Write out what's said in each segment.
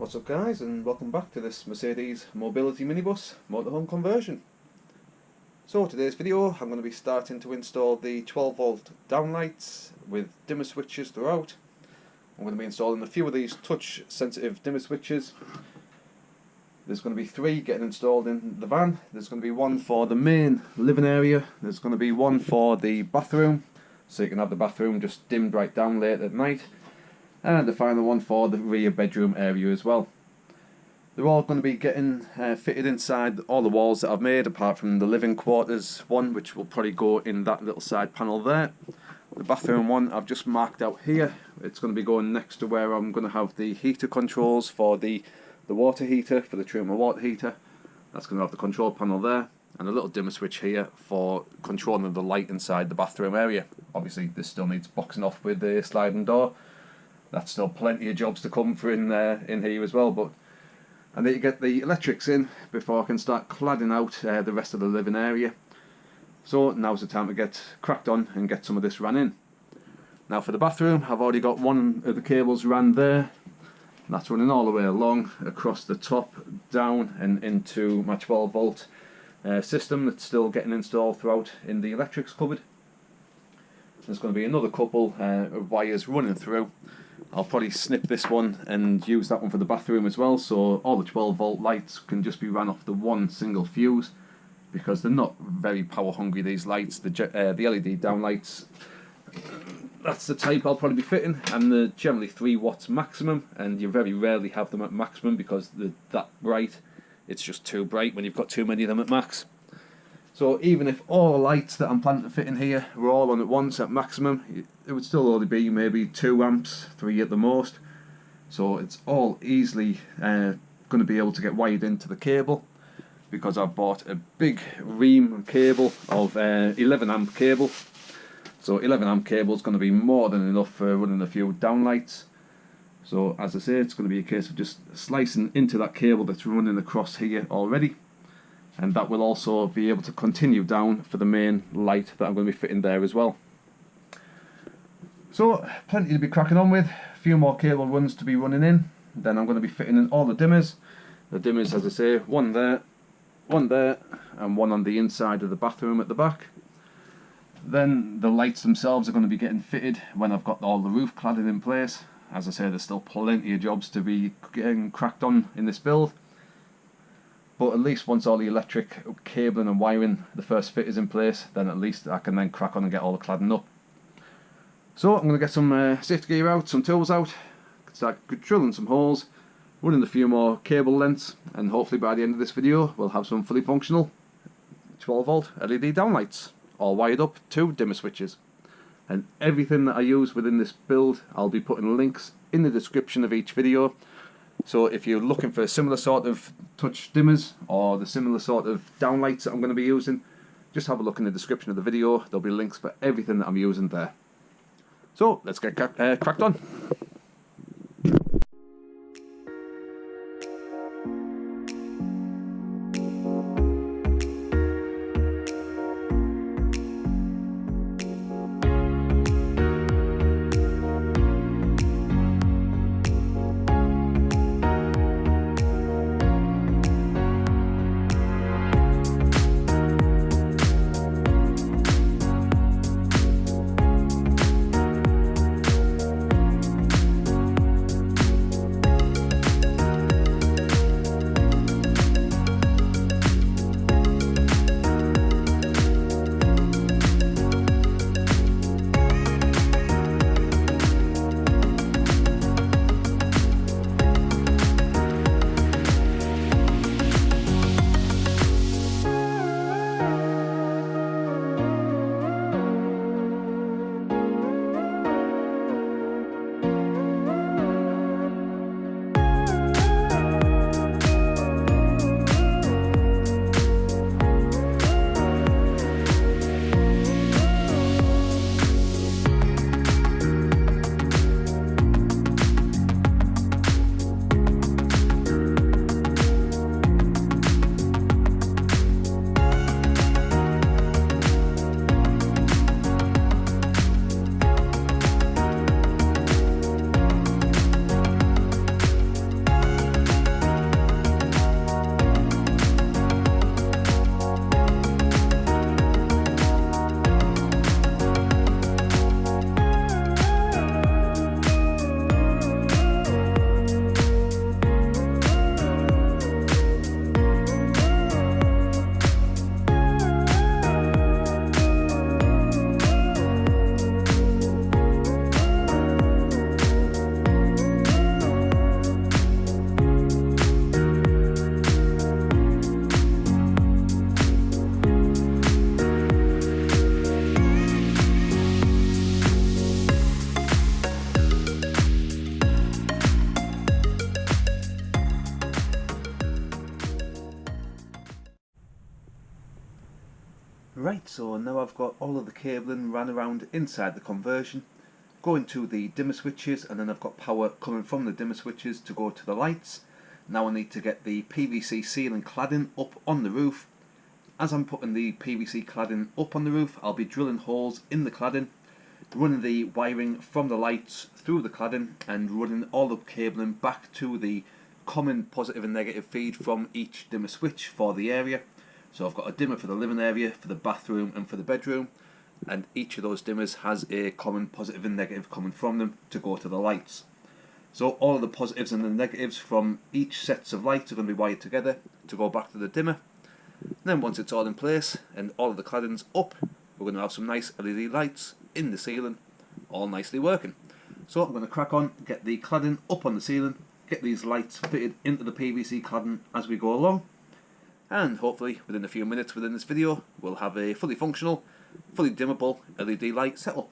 What's up guys, and welcome back to this Mercedes Mobility Minibus motorhome conversion. So today's video I'm going to be starting to install the 12 volt downlights with dimmer switches throughout. I'm going to be installing a few of these touch sensitive dimmer switches. There's going to be 3 getting installed in the van. There's going to be one for the main living area, there's going to be one for the bathroom, so you can have the bathroom just dimmed right down late at night, and the final one for the rear bedroom area as well. They're all going to be getting fitted inside all the walls that I've made, apart from the living quarters one, which will probably go in that little side panel there. The bathroom one I've just marked out here. It's going to be going next to where I'm going to have the heater controls for the water heater, for the treatment water heater. That's going to have the control panel there, and a little dimmer switch here for controlling the light inside the bathroom area. Obviously this still needs boxing off with the sliding door. That's still plenty of jobs to come for in here as well, but I need to get the electrics in before I can start cladding out the rest of the living area. So now's the time to get cracked on and get some of this ran in. Now for the bathroom, I've already got one of the cables ran there. That's running all the way along, across the top, down and into my 12 volt system that's still getting installed throughout in the electrics cupboard. There's going to be another couple of wires running through. I'll probably snip this one and use that one for the bathroom as well, so all the 12 volt lights can just be ran off the one single fuse, because they're not very power hungry, these lights. The LED downlights, that's the type I'll probably be fitting, and they're generally 3 watts maximum, and you very rarely have them at maximum because they're that bright. It's just too bright when you've got too many of them at max. So even if all the lights that I'm planning to fit in here were all on at once at maximum, it would still only be maybe 2 amps, 3 at the most. So it's all easily going to be able to get wired into the cable, because I've bought a big ream cable of 11 amp cable. So 11 amp cable is going to be more than enough for running a few downlights. So as I say, it's going to be a case of just slicing into that cable that's running across here already. And that will also be able to continue down for the main light that I'm going to be fitting there as well. So plenty to be cracking on with, a few more cable runs to be running in. Then I'm going to be fitting in all the dimmers. The dimmers, as I say, one there, and one on the inside of the bathroom at the back. Then the lights themselves are going to be getting fitted when I've got all the roof cladding in place. As I say, there's still plenty of jobs to be getting cracked on in this build. But at least once all the electric cabling and wiring, the first fit is in place, then at least I can then crack on and get all the cladding up. So I'm going to get some safety gear out, some tools out, start drilling some holes, running a few more cable lengths, and hopefully by the end of this video we'll have some fully functional 12 volt LED downlights, all wired up to dimmer switches. And everything that I use within this build, I'll be putting links in the description of each video. So if you're looking for a similar sort of touch dimmers or the similar sort of downlights that I'm going to be using, just have a look in the description of the video. There'll be links for everything that I'm using there. So let's get cracked on. Right, so now I've got all of the cabling ran around inside the conversion, going to the dimmer switches, and then I've got power coming from the dimmer switches to go to the lights. Now I need to get the PVC ceiling cladding up on the roof. As I'm putting the PVC cladding up on the roof, I'll be drilling holes in the cladding, running the wiring from the lights through the cladding, and running all the cabling back to the common positive and negative feed from each dimmer switch for the area. So I've got a dimmer for the living area, for the bathroom and for the bedroom, and each of those dimmers has a common positive and negative coming from them to go to the lights. So all of the positives and the negatives from each sets of lights are going to be wired together to go back to the dimmer. Then once it's all in place and all of the cladding's up, we're going to have some nice LED lights in the ceiling, all nicely working. So I'm going to crack on, get the cladding up on the ceiling, get these lights fitted into the PVC cladding as we go along, and hopefully within a few minutes within this video we'll have a fully functional, fully dimmable LED light setup.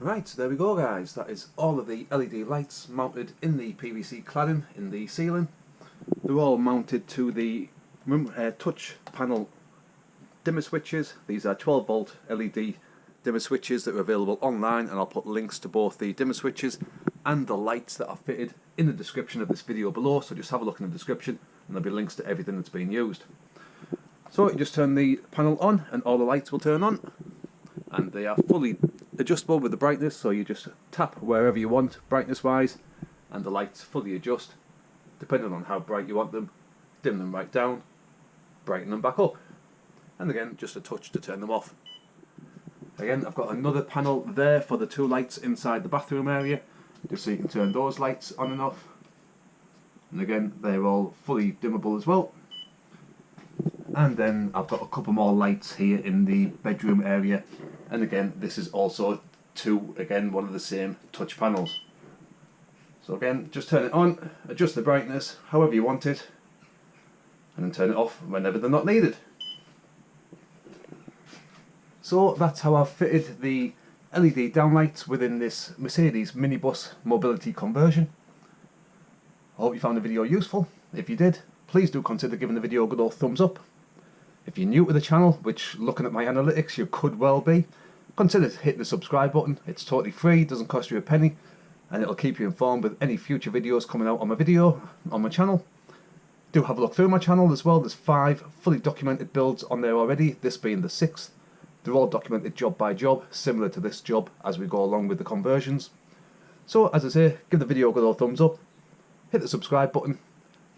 Right, so there we go guys, that is all of the LED lights mounted in the PVC cladding in the ceiling. They're all mounted to the touch panel dimmer switches. These are 12 volt LED dimmer switches that are available online, and I'll put links to both the dimmer switches and the lights that are fitted in the description of this video below, so just have a look in the description and there'll be links to everything that's being used. So you just turn the panel on and all the lights will turn on, and they are fully adjustable with the brightness, so you just tap wherever you want brightness wise and the lights fully adjust depending on how bright you want them. Dim them right down, brighten them back up, and again just a touch to turn them off. Again, I've got another panel there for the two lights inside the bathroom area, just so you can turn those lights on and off, and again they're all fully dimmable as well. And then I've got a couple more lights here in the bedroom area, and again this is also one of the same touch panels. So again, just turn it on, adjust the brightness however you want it, and then turn it off whenever they're not needed. So that's how I've fitted the LED downlights within this Mercedes minibus mobility conversion. I hope you found the video useful. If you did, please do consider giving the video a good old thumbs up. If you're new to the channel, which looking at my analytics you could well be, consider hitting the subscribe button. It's totally free, doesn't cost you a penny, and it'll keep you informed with any future videos coming out on my channel. Do have a look through my channel as well. There's 5 fully documented builds on there already, this being the 6th. They're all documented job by job, similar to this job as we go along with the conversions. So as I say, give the video a good old thumbs up, hit the subscribe button,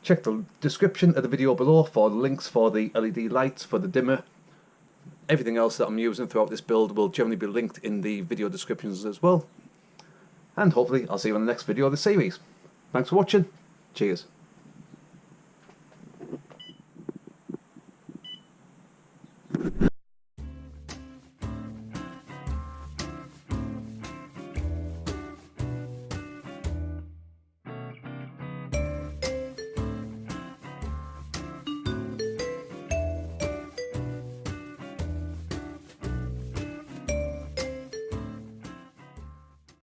check the description of the video below for the links for the LED lights, for the dimmer. Everything else that I'm using throughout this build will generally be linked in the video descriptions as well. And hopefully I'll see you on the next video of the series. Thanks for watching. Cheers.